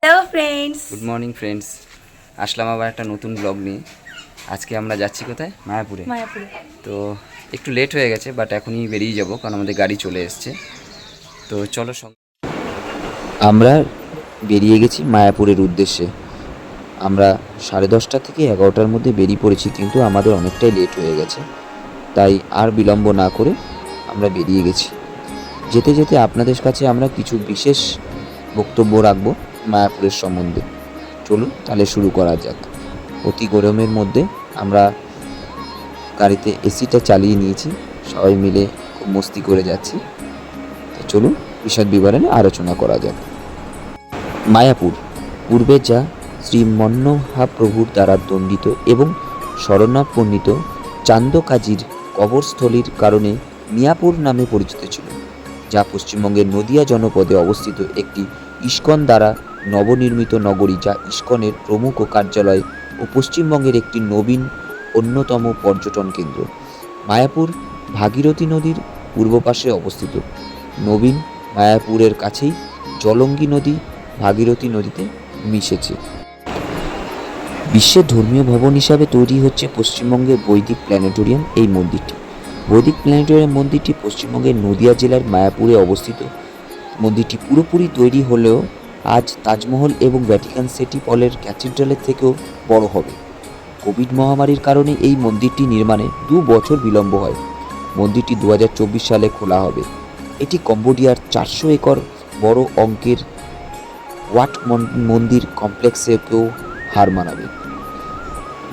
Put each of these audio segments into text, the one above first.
Hello friends, good morning friends. আসলাম আবার একটা নতুন ব্লগ নিয়ে। আজকে আমরা যাচ্ছি কোথায়? মায়াপুরে। মায়াপুরে। তো একটু লেট হয়ে গেছে, বাট এখনই বেরিয়ে যাব কারণ আমাদের গাড়ি চলে এসছে। তো চলো আমরা বেরিয়ে গেছি মায়াপুরের উদ্দেশ্যে। আমরা 10:30 থেকে 11টার মধ্যে বেরিয়ে পড়েছি, কিন্তু আমাদের অনেকটাই লেট হয়ে গেছে, তাই আর বিলম্ব না করে আমরা বেরিয়ে গেছি। যেতে যেতে আপনাদের কাছে আমরা কিছু বিশেষ বক্তব্য রাখবো মায়াপুরের সম্বন্ধে। চলুন তাহলে শুরু করা যাক। অতি গরমের মধ্যে আমরা গাড়িতে এসিটা চালিয়ে নিয়েছি, সবাই মিলে খুব মস্তি করে যাচ্ছি। তো চলুন বিশদ বিবরণে আলোচনা করা যাক। মায়াপুর পূর্বে যা শ্রী মন্মহাপ্রভুর দ্বারা দণ্ডিত এবং শরণাপন্নিত চান্দকাজির কবরস্থলীর কারণে মিয়াপুর নামে পরিচিত ছিল, যা পশ্চিমবঙ্গের নদিয়া জনপদে অবস্থিত একটি ইস্কন দ্বারা নবনির্মিত নগরী, যা ইস্কনের প্রমুখ কার্যালয় ও পশ্চিমবঙ্গের একটি নবীন অন্যতম পর্যটন কেন্দ্র। মায়াপুর ভাগীরথী নদীর পূর্ব পাশে অবস্থিত। নবীন মায়াপুরের কাছেই জলঙ্গি নদী ভাগীরথী নদীতে মিশেছে। বিশ্বের ধর্মীয় ভবন হিসাবে তৈরি হচ্ছে পশ্চিমবঙ্গের বৈদিক প্ল্যানেটোরিয়াম এই মন্দিরটি। বৈদিক প্ল্যানেটোরিয়াম মন্দিরটি পশ্চিমবঙ্গের নদিয়া জেলার মায়াপুরে অবস্থিত। মন্দিরটি পুরোপুরি তৈরি হলেও আজ তাজমহল এবং ভ্যাটিকান সিটি পলের ক্যাথিড্রালের থেকেও বড় হবে। কোভিড মহামারীর কারণে এই মন্দিরটি নির্মাণে 2 বছর বিলম্ব হয়। মন্দিরটি 2024 সালে খোলা হবে। এটি কম্বোডিয়ার 400 একর বড় অঙ্কের ওয়াট মন্দির কমপ্লেক্সকেও হার মানাবে।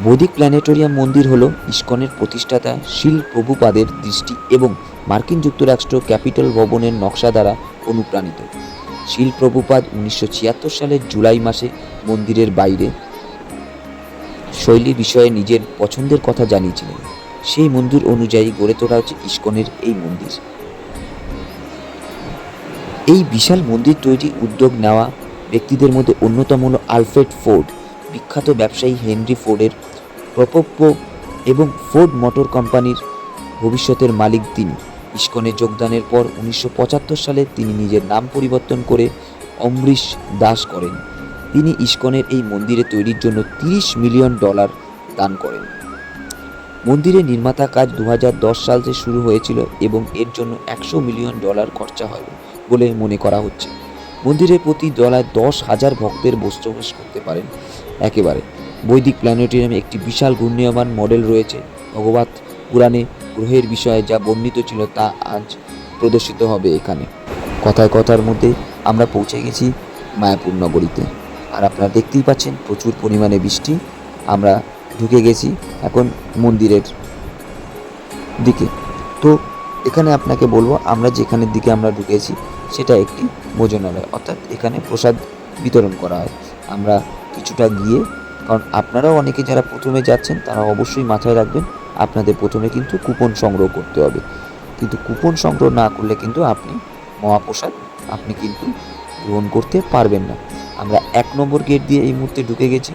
বৈদিক প্ল্যানেটোরিয়াম মন্দির হল ইস্কনের প্রতিষ্ঠাতা শিল প্রভুপাদের দৃষ্টি এবং মার্কিন যুক্তরাষ্ট্র ক্যাপিটল ভবনের নকশা দ্বারা অনুপ্রাণিত। শিল প্রভুপাদ 1976 সালের জুলাই মাসে মন্দিরের বাইরে শৈলী বিষয়ে নিজের পছন্দের কথা জানিয়েছিলেন। সেই মন্দির অনুযায়ী গড়ে তোলা হচ্ছে ইস্কনের এই মন্দির। এই বিশাল মন্দির তৈরি উদ্যোগ নেওয়া ব্যক্তিদের মধ্যে অন্যতম হল আলফ্রেড ফোর্ড। বিখ্যাত ব্যবসায়ী হেনরি ফোর্ডের প্রপোপ্য এবং ফোর্ড মোটর কোম্পানির ভবিষ্যতের মালিক তিনি। ইস্কনে যোগদানের পর 1975 সালে তিনি নিজের নাম পরিবর্তন করে অমরিশ দাস করেন। তিনি ইস্কনের এই মন্দিরে তৈরির জন্য $30 মিলিয়ন দান করেন। মন্দিরের নির্মাতা কাজ 2010 সালে শুরু হয়েছিল এবং এর জন্য $100 মিলিয়ন খরচা হয় বলে মনে করা হচ্ছে। মন্দিরের প্রতি তলায় 10,000 ভক্তের বসবাস করতে পারেন একেবারে। বৈদিক প্ল্যানেটোরিয়ামে একটি বিশাল ঘূর্ণায়মান মডেল রয়েছে ভগবত পুরাণে গ্রহের বিষয়ে যা বর্ণিত ছিল তা আজ প্রদর্শিত হবে এখানে। কথায় কথার মধ্যে আমরা পৌঁছে গেছি মায়াপুর নগরীতে, আর আপনারা দেখতেই পাচ্ছেন প্রচুর পরিমাণে বৃষ্টি। আমরা ঢুকে গেছি এখন মন্দিরের দিকে। তো এখানে আপনাকে বলবো, আমরা যেখানের দিকে আমরা ঢুকেছি সেটা একটি ভোজনালয়, অর্থাৎ এখানে প্রসাদ বিতরণ করা হয়। আমরা কিছুটা গিয়ে, কারণ আপনারাও অনেকে যারা প্রথমে যাচ্ছেন তারা অবশ্যই মাথায় রাখবেন আপনাদের প্রথমে কিন্তু কুপন সংগ্রহ করতে হবে, কিন্তু কুপন সংগ্রহ না করলে কিন্তু আপনি মহাপ্রসাদ আপনি কিন্তু গ্রহণ করতে পারবেন না। আমরা 1 নম্বর গেট দিয়ে এই মুহূর্তে ঢুকে গেছি।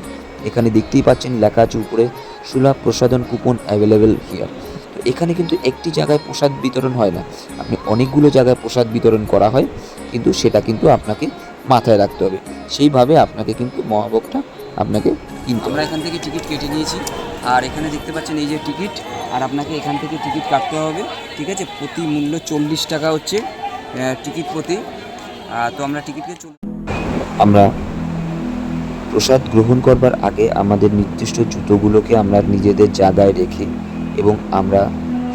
এখানে দেখতেই পাচ্ছেন লেখা আছে উপরে সুলভ প্রসাদন কুপন অ্যাভেলেবেল হিয়ার। তো এখানে কিন্তু একটি জায়গায় প্রসাদ বিতরণ হয় না, আপনি অনেকগুলো জায়গায় প্রসাদ বিতরণ করা হয়, কিন্তু সেটা কিন্তু আপনাকে মাথায় রাখতে হবে। সেইভাবে আপনাকে কিন্তু মহাভোগটা আপনাকে কিনতে হবে। আমরা এখান থেকে টিকিট কেটে নিয়েছি, আর এখানে দেখতে পাচ্ছেন এই যে টিকিট, আর আপনাকে এখান থেকে টিকিট কাটতে হবে, ঠিক আছে। প্রতি মূল্য 40 টাকা হচ্ছে টিকিট প্রতি। তো আমরা টিকিটে আমরা প্রসাদ গ্রহণ করবার আগে আমাদের নির্দিষ্ট জুতোগুলোকে আমরা নিজেদের জায়গায় রেখে, এবং আমরা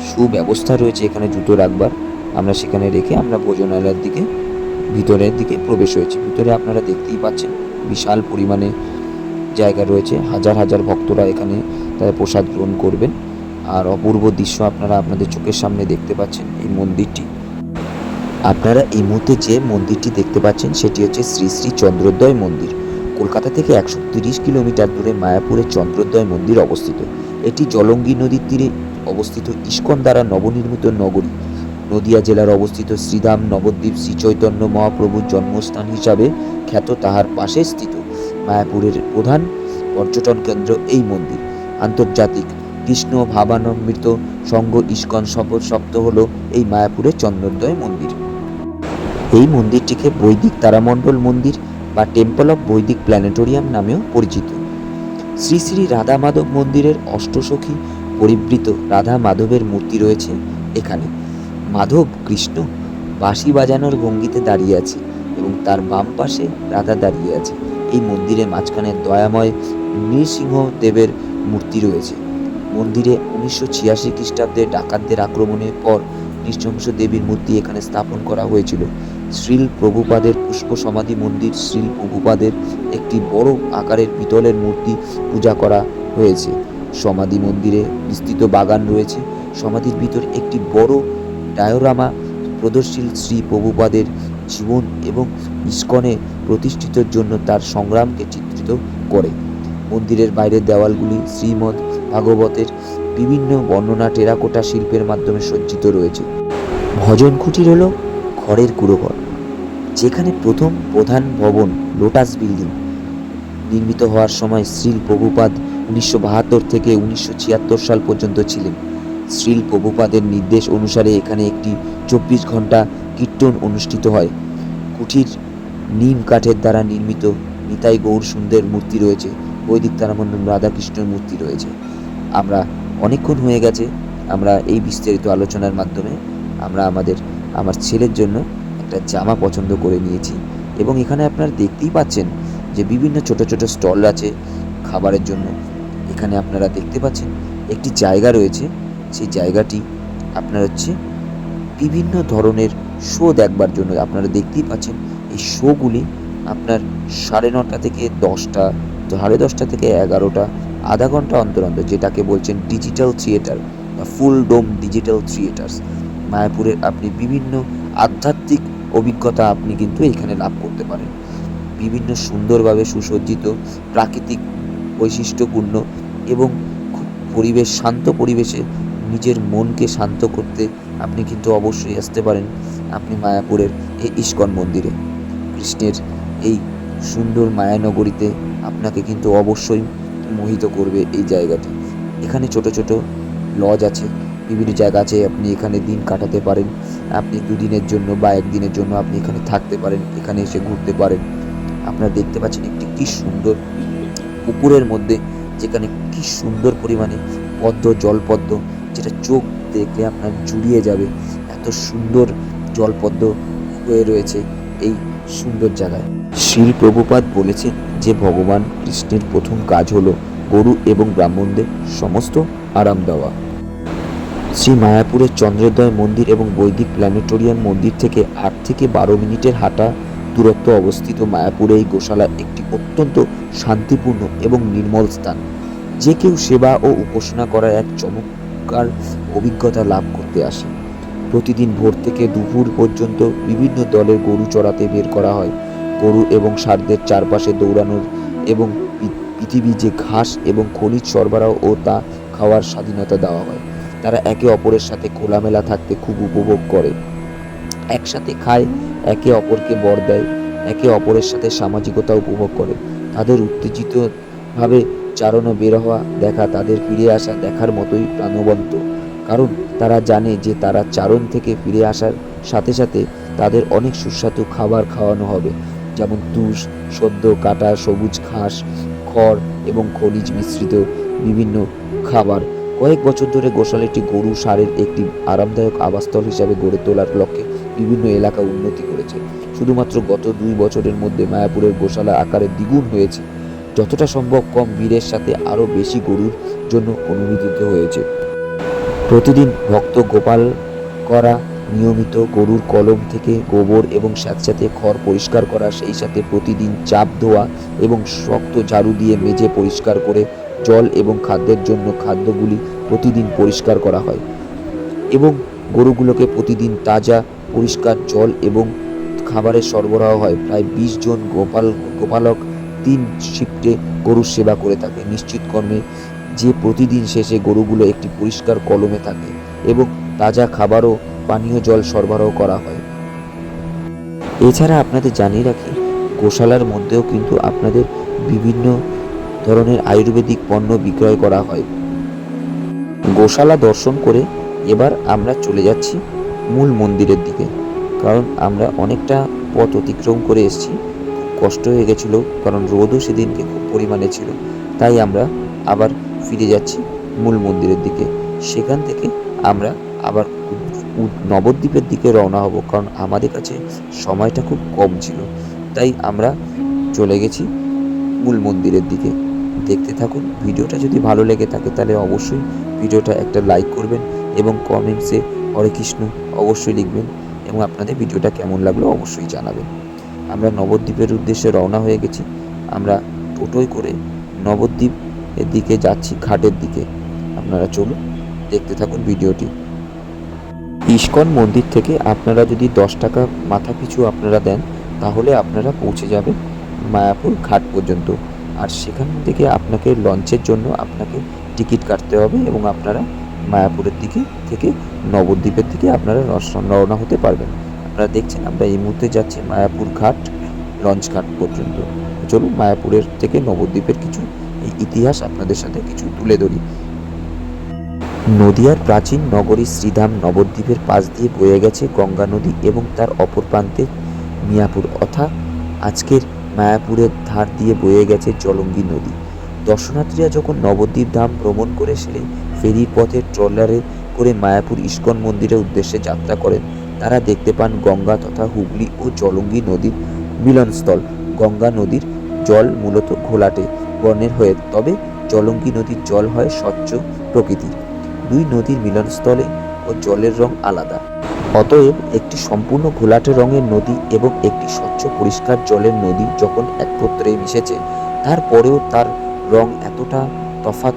সুব্যবস্থা রয়েছে এখানে জুতো রাখবার, আমরা সেখানে রেখে আমরা ভোজনালয়ের দিকে ভিতরের দিকে প্রবেশ হয়েছে। ভিতরে আপনারা দেখতেই পাচ্ছেন বিশাল পরিমাণে জায়গা রয়েছে, হাজার হাজার ভক্তরা এখানে তারা প্রসাদ গ্রহণ করবেন। আর অপূর্ব দৃশ্য আপনারা আপনাদের চোখের সামনে দেখতে পাচ্ছেন। এই মন্দিরটি আপনারা এই মুহূর্তে যে মন্দিরটি দেখতে পাচ্ছেন সেটি হচ্ছে শ্রী শ্রী চন্দ্রোদয় মন্দির। কলকাতা থেকে 130 কিলোমিটার দূরে মায়াপুরে চন্দ্রোদয় মন্দির অবস্থিত। এটি জলঙ্গি নদীর তীরে অবস্থিত ইস্কন দ্বারা নবনির্মিত নগরী। নদিয়া জেলার অবস্থিত শ্রীধাম নবদ্বীপ শ্রী চৈতন্য মহাপ্রভুর জন্মস্থান হিসাবে খ্যাত, তাহার পাশে স্থিত মায়াপুরের প্রধান পর্যটন কেন্দ্র এই মন্দির। আন্তর্জাতিক কৃষ্ণ ভাবানম্বিত সংঘ ইস্কন সফর শক্ত হল এই মায়াপুরের চন্দ্রোদয় মন্দির। এই মন্দিরটিকে বৈদিক তারামণ্ডল মন্দির বা টেম্পল অফ বৈদিক প্ল্যানেটোরিয়াম নামেও পরিচিত। শ্রী শ্রী রাধা মাধব মন্দিরের অষ্টসখী পরিবৃত রাধা মাধবের মূর্তি রয়েছে এখানে। মাধব কৃষ্ণ বাঁশি বাজানোর ভঙ্গিতে দাঁড়িয়ে আছে এবং তার বাম পাশে রাধা দাঁড়িয়ে আছে। এই মন্দিরের মাঝখানে দয়াময় নৃসিংহ দেবের মূর্তি রয়েছে। মন্দিরে 1986 খ্রিস্টাব্দে ডাকাতদের আক্রমণের পর নৃসিংহ দেবীর মূর্তি এখানে স্থাপন করা হয়েছিল। শ্রীল প্রভুপাদের পুষ্প সমাধি মন্দির, শ্রীল প্রভুপাদের একটি বড় আকারের পিতলের মূর্তি পূজা করা হয়েছে। সমাধি মন্দিরে বিস্তৃত বাগান রয়েছে। সমাধির ভিতর একটি বড় ডায়োরামা প্রদর্শিল শ্রী প্রভুপাদের জীবন এবং ইস্কনে প্রতিষ্ঠিতর জন্য তার সংগ্রামকে চিত্রিত করে। মন্দিরের বাইরের দেওয়ালগুলি শ্রীমদ্ ভাগবতের বিভিন্ন বর্ণনা টেরাকোটা শিল্পের মাধ্যমে সজ্জিত রয়েছে। ভজন কুটির হল খড়ের কুঁড়োঘর, যেখানে প্রথম প্রধান ভবন লোটাস বিল্ডিং নির্মিত হওয়ার সময় শ্রীল প্রভুপাদ 1972 থেকে 1976 সাল পর্যন্ত ছিলেন। শ্রীল প্রভুপাদের নির্দেশ অনুসারে এখানে একটি 24 ঘন্টা কীর্তন অনুষ্ঠিত হয়। কুঠির নিম কাঠের দ্বারা নির্মিত নিতাই গৌর সুন্দর মূর্তি রয়েছে। বৈদিক তারামণ্ডল রাধাকৃষ্ণের মূর্তি রয়েছে। আমরা অনেকক্ষণ হয়ে গেছে, আমরা এই বিস্তারিত আলোচনার মাধ্যমে আমার ছেলের জন্য একটা জামা পছন্দ করে নিয়েছি এবং এখানে আপনারা দেখতেই পাচ্ছেন যে বিভিন্ন ছোট ছোট স্টল আছে খাবারের জন্য। এখানে আপনারা দেখতে পাচ্ছেন একটি জায়গা রয়েছে, সেই জায়গাটি আপনার হচ্ছে বিভিন্ন ধরনের শো দেখবার জন্য। আপনারা দেখতেই পাচ্ছেন এই শোগুলি আপনার 9:30 থেকে 10টা, 10:30 থেকে 11টা, আধা ঘন্টা অন্তর অন্তর, যেটাকে বলছেন ডিজিটাল থিয়েটার বা ফুল ডোম ডিজিটাল থিয়েটার্স। মায়াপুরের আপনি বিভিন্ন আধ্যাত্মিক অভিজ্ঞতা আপনি কিন্তু এখানে লাভ করতে পারেন। বিভিন্ন সুন্দরভাবে সুসজ্জিত, প্রাকৃতিক বৈশিষ্ট্যপূর্ণ এবং খুব শান্ত পরিবেশে নিজের মনকে শান্ত করতে আপনি কিন্তু অবশ্যই আসতে পারেন আপনি মায়াপুরের এই ইস্কন মন্দিরে। কৃষ্ণের এই সুন্দর মায়ানগরীতে আপনাকে কিন্তু অবশ্যই মোহিত করবে এই জায়গাটি। এখানে ছোট ছোট লজ আছে, বিভিন্ন জায়গা আছে, আপনি এখানে দিন কাটাতে পারেন। আপনি 2 দিনের জন্য বা 1 দিনের জন্য আপনি এখানে থাকতে পারেন, এখানে এসে ঘুরতে পারেন। আপনারা দেখতে পাচ্ছেন একটি কি সুন্দর পুকুরের মধ্যে, যেখানে কি সুন্দর পরিমাণে পদ্ম, জলপদ্ম, যেটা চোখ দেখলে আপনার জুড়িয়ে যাবে, এত সুন্দর জলপদ্ম হয়ে রয়েছে এই সুন্দর জায়গায়। শ্রীল প্রভুপাদ বলেছেন যে ভগবান কৃষ্ণের প্রথম কাজ হলো গরু এবং ব্রাহ্মণদের সমস্ত আরাম দেওয়া। শ্রী মায়াপুরের চন্দ্রোদয় মন্দির এবং বৈদিক প্ল্যানেটোরিয়াম মন্দির থেকে 8 থেকে 12 মিনিটের হাঁটা দূরত্ব অবস্থিত মায়াপুরে এই গোশালা একটি অত্যন্ত শান্তিপূর্ণ এবং নির্মল স্থান। যে কেউ সেবা ও উপাসনা করার এক চমৎকার অভিজ্ঞতা লাভ করতে আসে। প্রতিদিন ভোর থেকে দুপুর পর্যন্ত বিভিন্ন দলের গরু চড়াতে বের করা হয়। গরু এবং ষাঁড়দের চারপাশে দৌড়ানোর এবং পৃথিবী যে ঘাস এবং খনিজ সরবরাহ ও তা খাওয়ার স্বাধীনতা দেওয়া হয়। তারা একে অপরের সাথে খোলামেলা থাকতে খুব উপভোগ করে, একসাথে খায়, একে অপরকে বর দেয়, একে অপরের সাথে সামাজিকতা উপভোগ করে। তাদের উত্তেজিতভাবে চারণে বের হওয়া দেখা তাদের ফিরে আসা দেখার মতোই প্রাণবন্ত, কারণ তারা জানে যে তারা চারণ থেকে ফিরে আসার সাথে সাথে তাদের অনেক সুস্বাদু খাবার খাওয়ানো হবে, যেমন তুষ, সদ্য কাটা সবুজ ঘাস, খড় এবং খনিজ মিশ্রিত বিভিন্ন খাবার। কয়েক বছর ধরে গোশালাটি গরু ষাঁড়ের একটি আরামদায়ক আবাসস্থল হিসাবে গড়ে তোলার লক্ষ্যে বিভিন্ন এলাকা উন্নতি করেছে। শুধুমাত্র গত 2 বছরের মধ্যে মায়াপুরের গোশালা আকারে দ্বিগুণ হয়েছে, যতটা সম্ভব কম ভিড়ের সাথে আরও বেশি গরুর জন্য অনুমোদিত হয়েছে। প্রতিদিন ভক্ত গোপাল করা, নিয়মিত গরুর কলম থেকে গোবর এবং স্যাঁতস্যাঁতে খড় পরিষ্কার করা, সেই সাথে প্রতিদিন চাপ ধোয়া এবং শক্ত ঝাড়ু দিয়ে মেজে পরিষ্কার করে জল এবং খাদ্যের জন্য খাদ্যগুলি প্রতিদিন পরিষ্কার করা হয় এবং গরুগুলোকে প্রতিদিন তাজা পরিষ্কার জল এবং খাবারের সরবরাহ হয়। প্রায় 20 জন গোপালক 3 শিফটে গরুর সেবা করে থাকে নিশ্চিত কর্মে, যে প্রতিদিন শেষে গরুগুলো একটি পরিষ্কার কলমে থাকে এবং তাজা খাবার ও পানীয় জল সরবরাহ করা হয়। এছাড়া আপনাদের জানিয়ে রাখি, গোশালার মধ্যেও কিন্তু আপনাদের বিভিন্ন ধরনের আয়ুর্বেদিক পণ্য বিক্রয় করা হয়। গোশালা দর্শন করে এবার আমরা চলে যাচ্ছি মূল মন্দিরের দিকে, কারণ আমরা অনেকটা পথ অতিক্রম করে এসেছি। কষ্ট হয়ে গেছিলো, কারণ রোদও সেদিনকে খুব পরিমাণে ছিল। তাই আমরা আবার ফিরে যাচ্ছি মূল মন্দিরের দিকে। সেখান থেকে আমরা আবার নবদ্বীপের দিকে রওনা হব, কারণ আমাদের কাছে সময়টা খুব কম ছিল। তাই আমরা চলে গেছি মূল মন্দিরের দিকে। দেখতে থাকুন। ভিডিওটা যদি ভালো লেগে থাকে তাহলে অবশ্যই ভিডিওটা একটা লাইক করবেন এবং কমেন্টসে হরে কৃষ্ণ অবশ্যই লিখবেন, এবং আপনাদের ভিডিওটা কেমন লাগলো অবশ্যই জানাবেন। আমরা নবদ্বীপের উদ্দেশ্যে রওনা হয়ে গেছি। আমরা টোটোয় করে নবদ্বীপের দিকে যাচ্ছি, ঘাটের দিকে। আপনারা চলুন, দেখতে থাকুন ভিডিওটি। ইস্কন মন্দির থেকে আপনারা যদি 10 টাকা মাথা পিছু আপনারা দেন, তাহলে আপনারা পৌঁছে যাবেন মায়াপুর ঘাট পর্যন্ত। আর সেখান থেকে আপনাকে লঞ্চের জন্য আপনাকে টিকিট কাটতে হবে, এবং আপনারা মায়াপুরের দিকে থেকে নবদ্বীপের দিকে আপনারা রওনা হতে পারবেন। আপনারা দেখছেন আমরা এই মুহূর্তে যাচ্ছি মায়াপুর ঘাট, লঞ্চ ঘাট পর্যন্ত। চলুন মায়াপুরের থেকে নবদ্বীপের কিছু এই ইতিহাস আপনাদের সাথে কিছু তুলে ধরি। নদিয়ার প্রাচীন নগরী শ্রীধাম নবদ্বীপের পাশ দিয়ে বয়ে গেছে গঙ্গা নদী, এবং তার অপর প্রান্তে মিয়াপুর অর্থাৎ আজকের মায়াপুরের ধার দিয়ে বয়ে গেছে জলঙ্গি নদী। দর্শনার্থীরা যখন নবদ্বীপ ধাম ভ্রমণ করে সেরে ফেরির পথে ট্রলারে করে মায়াপুর ইস্কন মন্দিরের উদ্দেশ্যে যাত্রা করেন, তারা দেখতে পান গঙ্গা তথা হুগলি ও জলঙ্গি নদীর মিলনস্থল। গঙ্গা নদীর জল মূলত ঘোলাটে বর্ণের হয়ে, তবে জলঙ্গি নদীর জল হয় স্বচ্ছ প্রকৃতির। দুই নদীর মিলনস্থলে ও জলের রং আলাদা। অতএব একটি সম্পূর্ণ ঘোলাটে রঙের নদী এবং একটি স্বচ্ছ পরিষ্কার জলের নদী যখন একত্রে মিশেছে, তারপরেও তার রং এতটা তফাৎ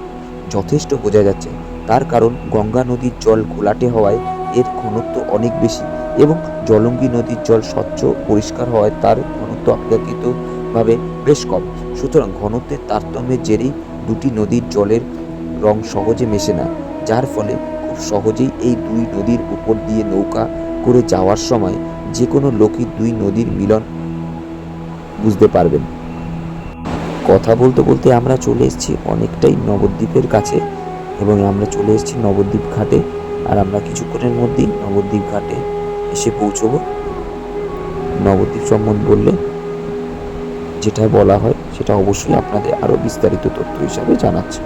যথেষ্ট বোঝা যাচ্ছে। তার কারণ গঙ্গা নদীর জল ঘোলাটে হওয়ায় এর ঘনত্ব অনেক বেশি, এবং জলঙ্গি নদীর জল স্বচ্ছ পরিষ্কার হওয়ায় তার ঘনত্ব অপেক্ষাকৃতভাবে বেশ কম। সুতরাং ঘনত্বের তারতম্যের জেরেই দুটি নদীর জলের রং সহজে মেশে না, যার ফলে খুব সহজেই এই দুই নদীর উপর দিয়ে নৌকা করে যাওয়ার সময় যে কোনো লোকই দুই নদীর মিলন বুঝতে পারবেন। কথা বলতে বলতে আমরা চলে এসেছি অনেকটাই নবদ্বীপের কাছে, এবং আমরা চলে এসেছি নবদ্বীপ ঘাটে। আর আমরা কিছুক্ষণের মধ্যেই নবদ্বীপ ঘাটে এসে পৌঁছবো। নবদ্বীপ সম্বন্ধে বললে যেটা বলা হয় সেটা অবশ্যই আপনাদের আরও বিস্তারিত তথ্য হিসাবে জানাচ্ছে।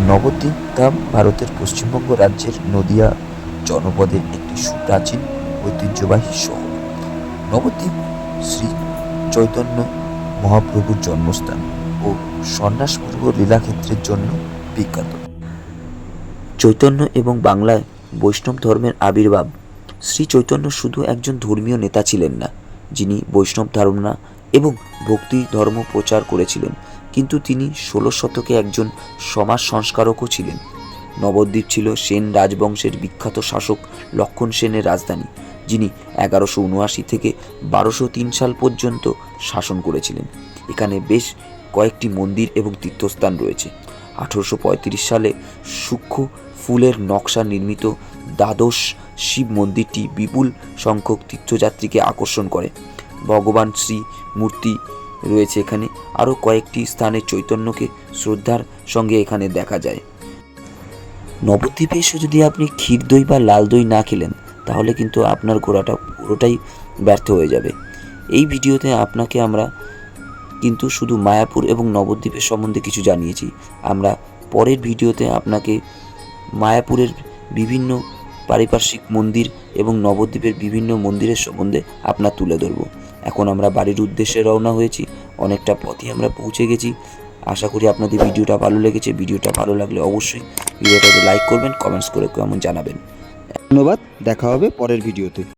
নবদ্বীপ ধাম ভারতের পশ্চিমবঙ্গ রাজ্যের নদিয়া জনপদের একটি সুপ্রাচীন ঐতিহ্যবাহী শহর। নবদ্বীপ শ্রী চৈতন্য মহাপ্রভুর জন্মস্থান ও সন্ন্যাসপূর্ব লীলাক্ষেত্রের জন্য বিখ্যাত। চৈতন্য এবং বাংলায় বৈষ্ণব ধর্মের আবির্ভাব। শ্রী চৈতন্য শুধু একজন ধর্মীয় নেতা ছিলেন না, যিনি বৈষ্ণব ধারণা এবং ভক্তি ধর্ম প্রচার করেছিলেন, কিন্তু তিনি 16 শতকে একজন সমাজ সংস্কারকও ছিলেন। নবদ্বীপ ছিল সেন রাজবংশের বিখ্যাত শাসক লক্ষণ সেনের রাজধানী, যিনি 1179 থেকে 1203 সাল পর্যন্ত শাসন করেছিলেন। এখানে বেশ কয়েকটি মন্দির এবং তীর্থস্থান রয়েছে। 1835 সালে সূক্ষ্ম ফুলের নকশা নির্মিত দ্বাদশ শিব মন্দিরটি বিপুল সংখ্যক তীর্থযাত্রীকে আকর্ষণ করে। ভগবান শ্রী মূর্তি রয়েছে এখানে। আরও কয়েকটি স্থানে চৈতন্যকে শ্রদ্ধার সঙ্গে এখানে দেখা যায়। নবদ্বীপে এসে যদি আপনি ক্ষীর দই বা লাল দই না খেলেন, তাহলে কিন্তু আপনার ঘোরাটা পুরোটাই ব্যর্থ হয়ে যাবে। এই ভিডিওতে আপনাকে আমরা কিন্তু শুধু মায়াপুর এবং নবদ্বীপের সম্বন্ধে কিছু জানিয়েছি। আমরা পরের ভিডিওতে আপনাকে মায়াপুরের বিভিন্ন পারিপার্শ্বিক মন্দির এবং নবদ্বীপের বিভিন্ন মন্দিরের সম্বন্ধে আপনার তুলে ধরব। এখন আমরা বাড়ির উদ্দেশ্যে রওনা হয়েছি, অনেকটা পথই আমরা পৌঁছে গেছি। আশা করি আপনাদের ভিডিওটা ভালো লেগেছে। ভিডিওটা ভালো লাগলে অবশ্যই ভিডিওটাকে লাইক করবেন, কমেন্টস করে কেমন জানাবেন। ধন্যবাদ, দেখা হবে পরের ভিডিওতে।